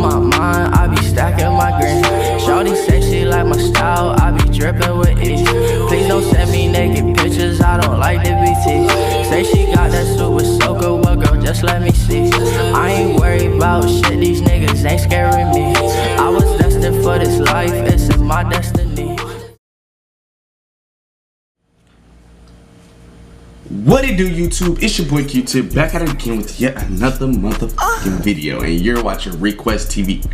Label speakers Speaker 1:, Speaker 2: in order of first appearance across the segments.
Speaker 1: on my mind, I be stacking my green. Shorty say she like my style, I be dripping with ease. Please don't send me naked pictures, I don't like the BT. Say she got that super soaker, well girl, just let me see. I ain't worried about shit, these niggas ain't scaring me. I was destined for this life, it's in my destiny.
Speaker 2: What it do, YouTube? It's your boy Q-Tip back at it again with yet another motherfucking video, and you're watching reQwest TV.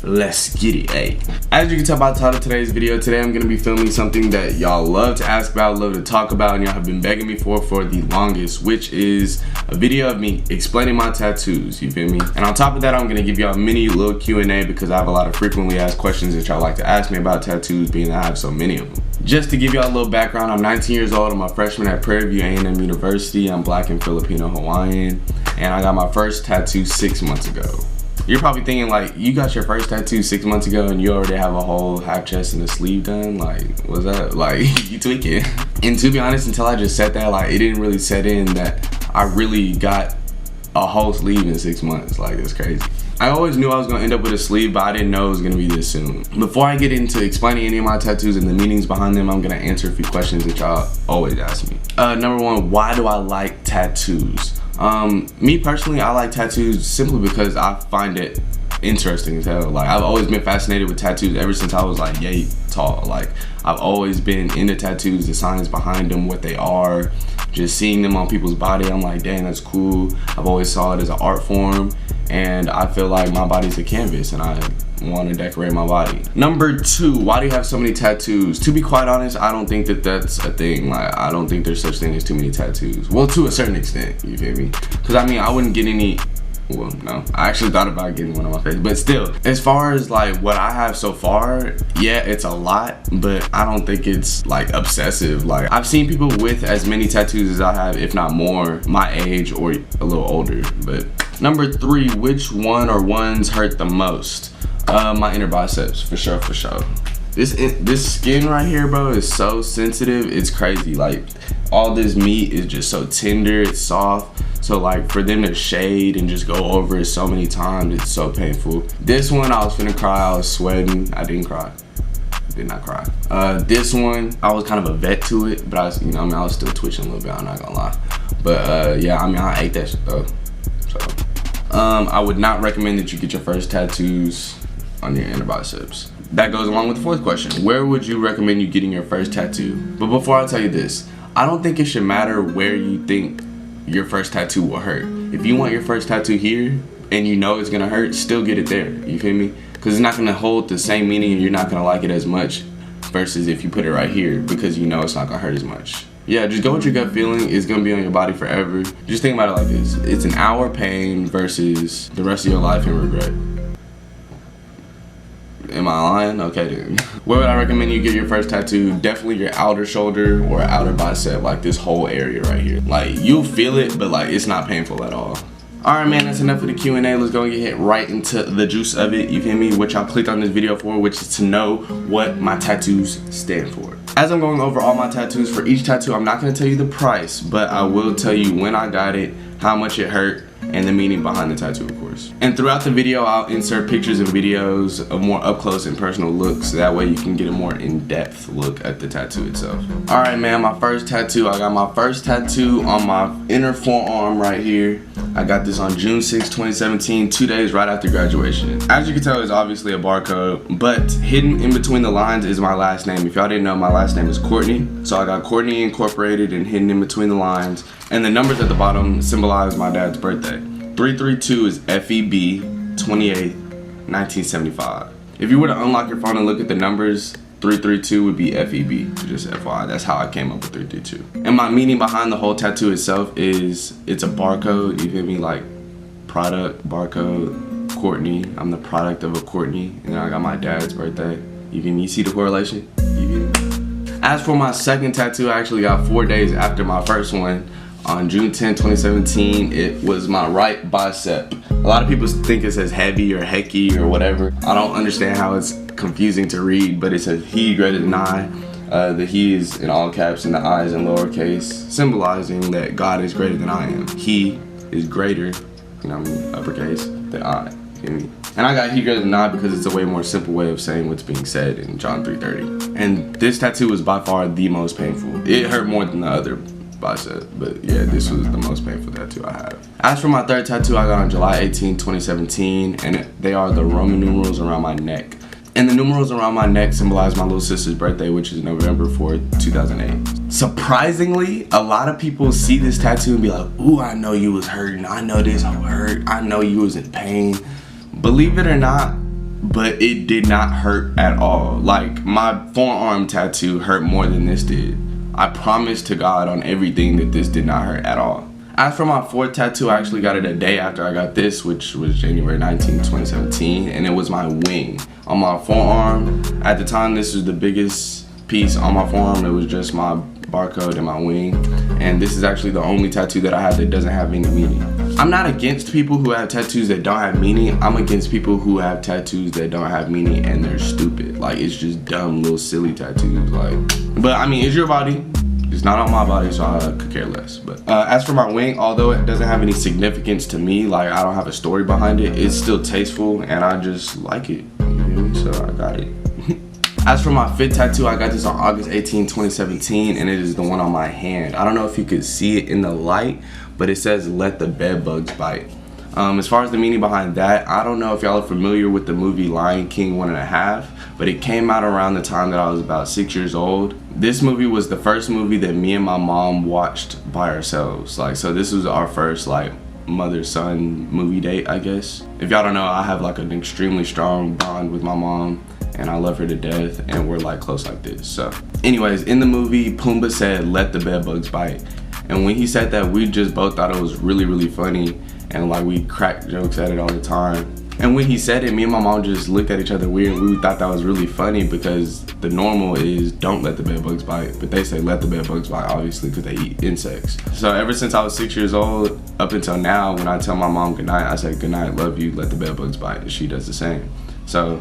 Speaker 2: Let's get it, hey. As you can tell by the title of today's video, today I'm gonna be filming something that y'all love to ask about, love to talk about, and y'all have been begging me for the longest, which is a video of me explaining my tattoos, you feel me? And on top of that, I'm gonna give y'all a mini little Q&A because I have a lot of frequently asked questions that y'all like to ask me about tattoos, being that I have so many of them. Just to give y'all a little background, I'm 19 years old, I'm a freshman at Prairie View A&M University, I'm Black and Filipino Hawaiian, and I got my first tattoo 6 months ago. You're probably thinking like, you got your first tattoo 6 months ago and you already have a whole half chest and a sleeve done? Like, what's that? Like, you tweaking. And to be honest, until I just said that, like, it didn't really set in that I really got a whole sleeve in 6 months. Like, it's crazy. I always knew I was gonna end up with a sleeve, but I didn't know it was gonna be this soon. Before I get into explaining any of my tattoos and the meanings behind them, I'm gonna answer a few questions that y'all always ask me. Number one, why do I like tattoos? Me personally, I like tattoos simply because I find it interesting as hell. Like, I've always been fascinated with tattoos ever since I was like yay tall. Like, I've always been into tattoos, the science behind them, what they are, just seeing them on people's body. I'm like, dang, that's cool. I've always saw it as an art form, and I feel like my body's a canvas and I want to decorate my body. Number two, why do you have so many tattoos? To be quite honest, I don't think that that's a thing. Like, I don't think there's such thing as too many tattoos. Well, to a certain extent, you feel me? Because I mean, I wouldn't get any. Well, no, I actually thought about getting one on my face, but still, as far as like what I have so far, yeah, it's a lot, but I don't think it's like obsessive. Like, I've seen people with as many tattoos as I have, if not more, my age or a little older. But number three, which one or ones hurt the most? My inner biceps, for sure, for sure. This skin right here, bro, is so sensitive, it's crazy. Like, all this meat is just so tender, it's soft. So like, for them to shade and just go over it so many times, it's so painful. This one, I was finna cry, I was sweating. I didn't cry, did not cry. This one, I was kind of a vet to it, but I was, you know, I mean, I was still twitching a little bit, I'm not gonna lie. But yeah, I mean, I ate that shit though. So, I would not recommend that you get your first tattoos on your inner biceps. That goes along with the fourth question. Where would you recommend you getting your first tattoo? But before I tell you this, I don't think it should matter where you think your first tattoo will hurt. If you want your first tattoo here and you know it's gonna hurt, still get it there, you feel me? Because it's not gonna hold the same meaning and you're not gonna like it as much versus if you put it right here because you know it's not gonna hurt as much. Yeah, just go with your gut feeling. It's gonna be on your body forever. Just think about it like this. It's an hour pain versus the rest of your life in regret. Am I lying? Okay then. Where would I recommend you get your first tattoo? Definitely your outer shoulder or outer bicep, like this whole area right here. Like, you'll feel it, but like, it's not painful at all. Alright man, that's enough of the Q&A. Let's go and get right into the juice of it, you feel me? What y'all clicked on this video for, which is to know what my tattoos stand for. As I'm going over all my tattoos, for each tattoo, I'm not going to tell you the price, but I will tell you when I got it, how much it hurt, and the meaning behind the tattoo, of course. And throughout the video, I'll insert pictures and videos of more up close and personal looks, so that way you can get a more in-depth look at the tattoo itself. Alright man, my first tattoo, I got my first tattoo on my inner forearm right here. I got this on June 6, 2017, 2 days right after graduation. As you can tell, it's obviously a barcode, but hidden in between the lines is my last name. If y'all didn't know, my last name is Courtney. So I got Courtney incorporated and hidden in between the lines. And the numbers at the bottom symbolize my dad's birthday. 332 is FEB 28, 1975. If you were to unlock your phone and look at the numbers, 332 would be FEB, just FYI. That's how I came up with 332. And my meaning behind the whole tattoo itself is, it's a barcode, you feel me? Like, product, barcode, Courtney. I'm the product of a Courtney. And then I got my dad's birthday. You feel me? You see the correlation? You feel me? As for my second tattoo, I actually got 4 days after my first one. On June 10, 2017, it was my right bicep. A lot of people think it says heavy or hecky or whatever. I don't understand how it's confusing to read, but it says he greater than I. The he is in all caps and the I is in lowercase, symbolizing that God is greater than I am. He is greater, you know, uppercase, than I. feel me? And I got he greater than not because it's a way more simple way of saying what's being said in John 3:30. And this tattoo was by far the most painful. It hurt more than the other bicep, but yeah, this was the most painful tattoo I have. As for my third tattoo, I got on July 18, 2017, and they are the Roman numerals around my neck. And the numerals around my neck symbolize my little sister's birthday, which is November 4th, 2008. Surprisingly, a lot of people see this tattoo and be like, ooh, I know you was hurting. I know this hurt. I know you was in pain. Believe it or not, but it did not hurt at all. Like, my forearm tattoo hurt more than this did. I promise to God on everything that this did not hurt at all. As for my fourth tattoo, I actually got it a day after I got this, which was January 19, 2017, and it was my wing on my forearm. At the time, this was the biggest piece on my forearm. It was just my barcode and my wing, and this is actually the only tattoo that I have that doesn't have any meaning. I'm not against people who have tattoos that don't have meaning. I'm against people who have tattoos that don't have meaning and they're stupid. Like, it's just dumb little silly tattoos. Like, but I mean, it's your body. It's not on my body, so I could care less. But as for my wing, although it doesn't have any significance to me, like I don't have a story behind it, it's still tasteful and I just like it. You feel me? So I got it. As for my fifth tattoo, I got this on August 18, 2017, and it is the one on my hand. I don't know if you could see it in the light, but it says, "Let the bed bugs bite." As far as the meaning behind that, I don't know if y'all are familiar with the movie Lion King 1.5, but it came out around the time that I was about 6 years old. This movie was the first movie that me and my mom watched by ourselves. Like, so this was our first like mother-son movie date, I guess. If y'all don't know, I have like an extremely strong bond with my mom, and I love her to death, and we're like close like this. So anyways, in the movie, Pumbaa said, "Let the bed bugs bite." And when he said that, we just both thought it was really, really funny, and like we cracked jokes at it all the time. And when he said it, me and my mom just looked at each other weird. We thought that was really funny because the normal is don't let the bed bugs bite, but they say let the bed bugs bite, obviously, because they eat insects. So ever since I was 6 years old up until now, when I tell my mom goodnight, I say goodnight, love you, let the bed bugs bite, and she does the same. So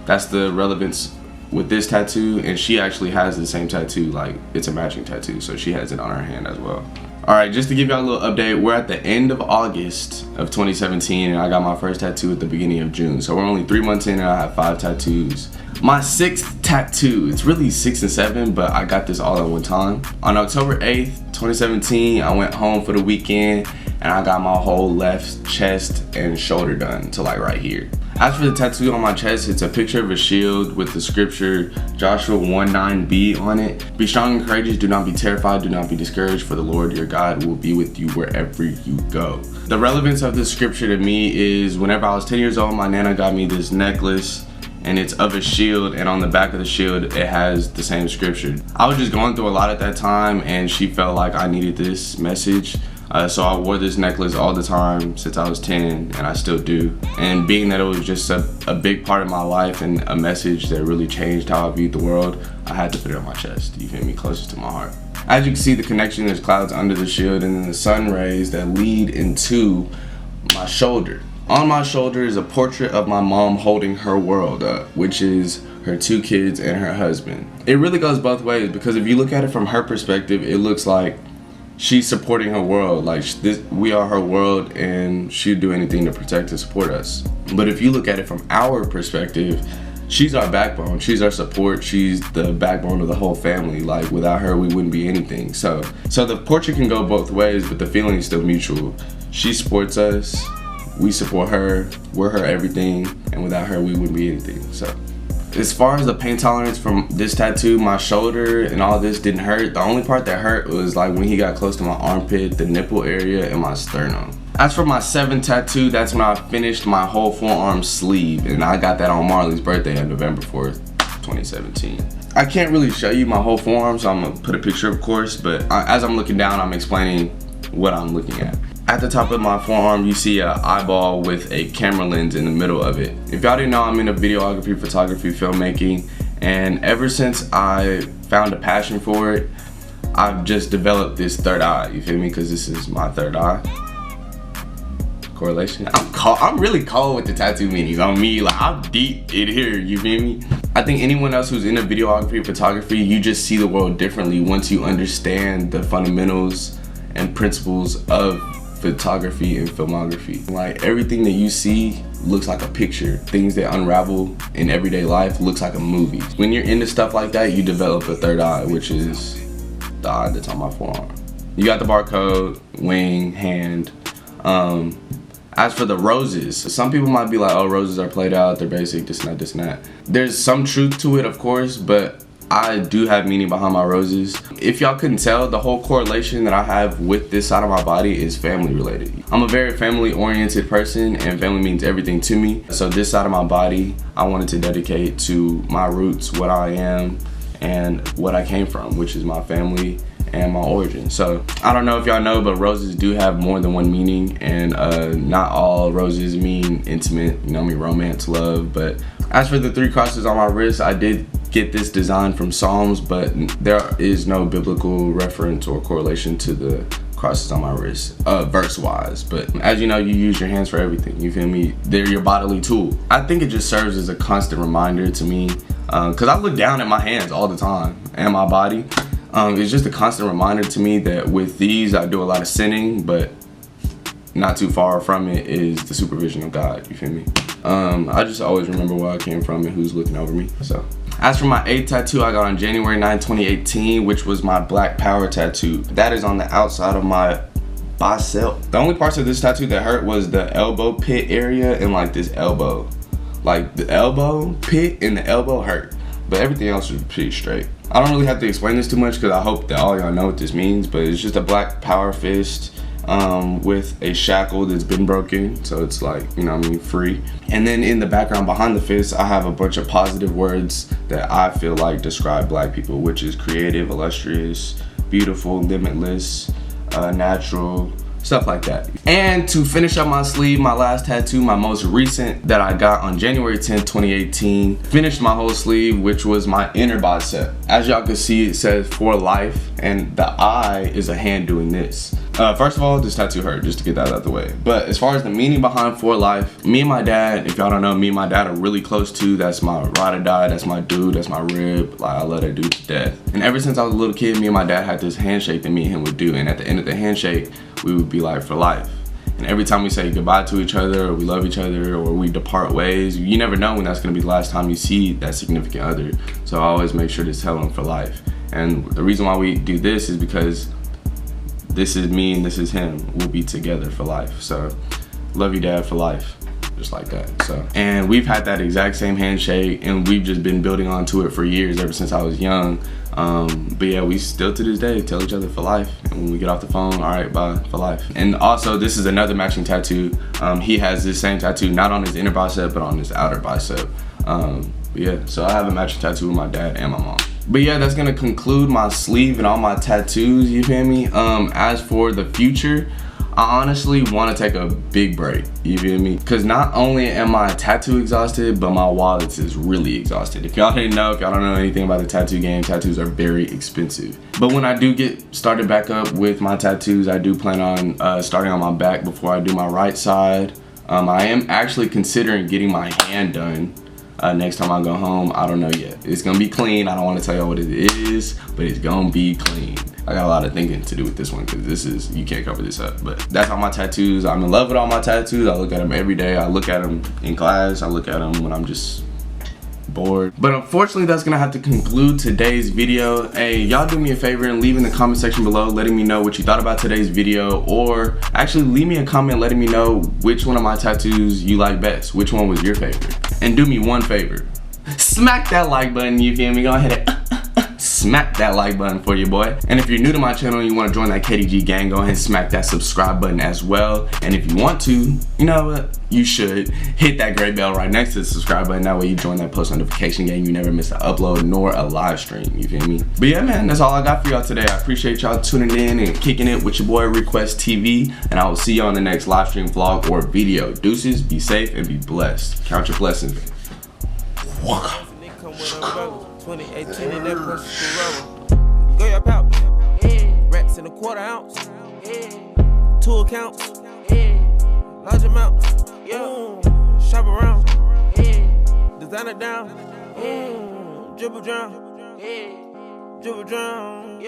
Speaker 2: that's the relevance with this tattoo, and she actually has the same tattoo, like it's a matching tattoo, so she has it on her hand as well. Alright, just to give y'all a little update, we're at the end of August of 2017, and I got my first tattoo at the beginning of June. So we're only 3 months in and I have 5 tattoos. My 6th tattoo, it's really 6 and 7, but I got this all at one time. On October 8th, 2017, I went home for the weekend and I got my whole left chest and shoulder done to like right here. As for the tattoo on my chest, it's a picture of a shield with the scripture Joshua 1:9b on it. Be strong and courageous, do not be terrified, do not be discouraged, for the Lord your God will be with you wherever you go. The relevance of this scripture to me is whenever I was 10 years old, my nana got me this necklace, and it's of a shield, and on the back of the shield it has the same scripture. I was just going through a lot at that time, and she felt like I needed this message. So I wore this necklace all the time since I was 10, and I still do. And being that it was just a big part of my life and a message that really changed how I viewed the world, I had to put it on my chest, you feel me, closest to my heart. As you can see the connection, there's clouds under the shield and then the sun rays that lead into my shoulder. On my shoulder is a portrait of my mom holding her world up, which is her 2 kids and her husband. It really goes both ways, because if you look at it from her perspective, it looks like she's supporting her world, like we are her world, and she'd do anything to protect and support us. But if you look at it from our perspective, she's our backbone, she's our support, she's the backbone of the whole family. Like without her, we wouldn't be anything. So the portrait can go both ways, but the feeling is still mutual. She supports us, we support her, we're her everything, and without her, we wouldn't be anything. So as far as the pain tolerance from this tattoo, my shoulder and all this didn't hurt. The only part that hurt was like when he got close to my armpit, the nipple area, and my sternum. As for my 7th tattoo, that's when I finished my whole forearm sleeve, and I got that on Marley's birthday on November 4th, 2017. I can't really show you my whole forearm, so I'm gonna put a picture, of course, but as I'm looking down, I'm explaining what I'm looking at. At the top of my forearm, you see an eyeball with a camera lens in the middle of it. If y'all didn't know, I'm into videography, photography, filmmaking, and ever since I found a passion for it, I've just developed this third eye, you feel me? Because this is my third eye. Correlation. I'm really cold with the tattoo meanings on me, like I'm deep in here, you feel me? I think anyone else who's into videography, photography, you just see the world differently once you understand the fundamentals and principles of photography and filmography. Like everything that you see looks like a picture. Things that unravel in everyday life looks like a movie. When you're into stuff like that, you develop a third eye, which is the eye that's on my forearm. You got the barcode, wing, hand. As for the roses, some people might be like, oh, roses are played out, they're basic, this and that, this and that. There's some truth to it, of course, but I do have meaning behind my roses. If y'all couldn't tell, the whole correlation that I have with this side of my body is family related. I'm a very family oriented person and family means everything to me. So this side of my body, I wanted to dedicate to my roots, what I am, and what I came from, which is my family and my origin. So I don't know if y'all know, but roses do have more than one meaning, and not all roses mean intimate, you know what I mean, romance, love. But as for the 3 crosses on my wrist, I did get this design from Psalms, but there is no biblical reference or correlation to the crosses on my wrist, verse wise. But as you know, you use your hands for everything, you feel me? They're your bodily tool. I think it just serves as a constant reminder to me, because I look down at my hands all the time and my body. It's just a constant reminder to me that with these I do a lot of sinning, but not too far from it is the supervision of God, you feel me? I just always remember where I came from and who's looking over me. So as for my 8th tattoo, I got on January 9, 2018, which was my Black Power tattoo. That is on the outside of my bicep. The only parts of this tattoo that hurt was the elbow pit area and like this elbow. Like the elbow pit and the elbow hurt, but everything else was pretty straight. I don't really have to explain this too much because I hope that all y'all know what this means, but it's just a black power fist with a shackle that's been broken, so it's like, you know what I mean, free. And then in the background behind the fist, I have a bunch of positive words that I feel like describe black people, which is creative, illustrious, beautiful, limitless, natural, stuff like that. And to finish up my sleeve, my last tattoo, my most recent that I got on January 10th, 2018, finished my whole sleeve, which was my inner bicep. As y'all can see, it says for life, and the eye is a hand doing this. First of all, this tattoo hurt, just to get that out of the way. But as far as the meaning behind for life, me and my dad, if y'all don't know, me and my dad are really close too. That's my ride or die, that's my dude, that's my rib. Like, I love that dude to death. And ever since I was a little kid, me and my dad had this handshake that me and him would do. And at the end of the handshake, we would be like, for life. And every time we say goodbye to each other, or we love each other, or we depart ways, you never know when that's gonna be the last time you see that significant other. So I always make sure to tell them for life. And the reason why we do this is because this is me and this is him. We'll be together for life. So love you, Dad, for life. Just like that. So, and we've had that exact same handshake, and we've just been building onto it for years, ever since I was young. But yeah, we still to this day tell each other for life, and when we get off the phone, all right, bye, for life. And also, this is another matching tattoo. He has this same tattoo, not on his inner bicep, but on his outer bicep. But yeah, so I have a matching tattoo with my dad and my mom. But yeah, that's gonna conclude my sleeve and all my tattoos, you feel me? As for the future, I honestly want to take a big break, you feel me? Because not only am I tattoo exhausted, but my wallet is really exhausted. If y'all didn't know, if y'all don't know anything about the tattoo game, tattoos are very expensive. But when I do get started back up with my tattoos, I do plan on starting on my back before I do my right side. I am actually considering getting my hand done next time I go home. I don't know yet. It's gonna be clean. I don't want to tell y'all what it is, but it's gonna be clean. I got a lot of thinking to do with this one, because this is, you can't cover this up. But that's all my tattoos. I'm in love with all my tattoos. I look at them every day. I look at them in class. I look at them when I'm just bored. But unfortunately, that's gonna have to conclude today's video. Hey, y'all do me a favor and leave in the comment section below letting me know what you thought about today's video, or actually leave me a comment letting me know which one of my tattoos you like best, which one was your favorite. And do me one favor, smack that like button, you feel me? Go ahead and smack that like button for your boy. And if you're new to my channel and you want to join that KDG gang, go ahead and smack that subscribe button as well. And if you want to, you know what, you should hit that gray bell right next to the subscribe button. That way you join that post notification gang. You never miss an upload nor a live stream, you feel me? But yeah, man, that's all I got for y'all today. I appreciate y'all tuning in and kicking it with your boy reQwest TV, and I will see y'all in the next live stream, vlog, or video. Deuces, be safe and be blessed. Count your blessings.
Speaker 3: 2018 in that precious Corolla. Go your pouch. Racks in a quarter ounce. 2 accounts. Large amount. Shop around. Designer down. Dribble drown. Dribble drown.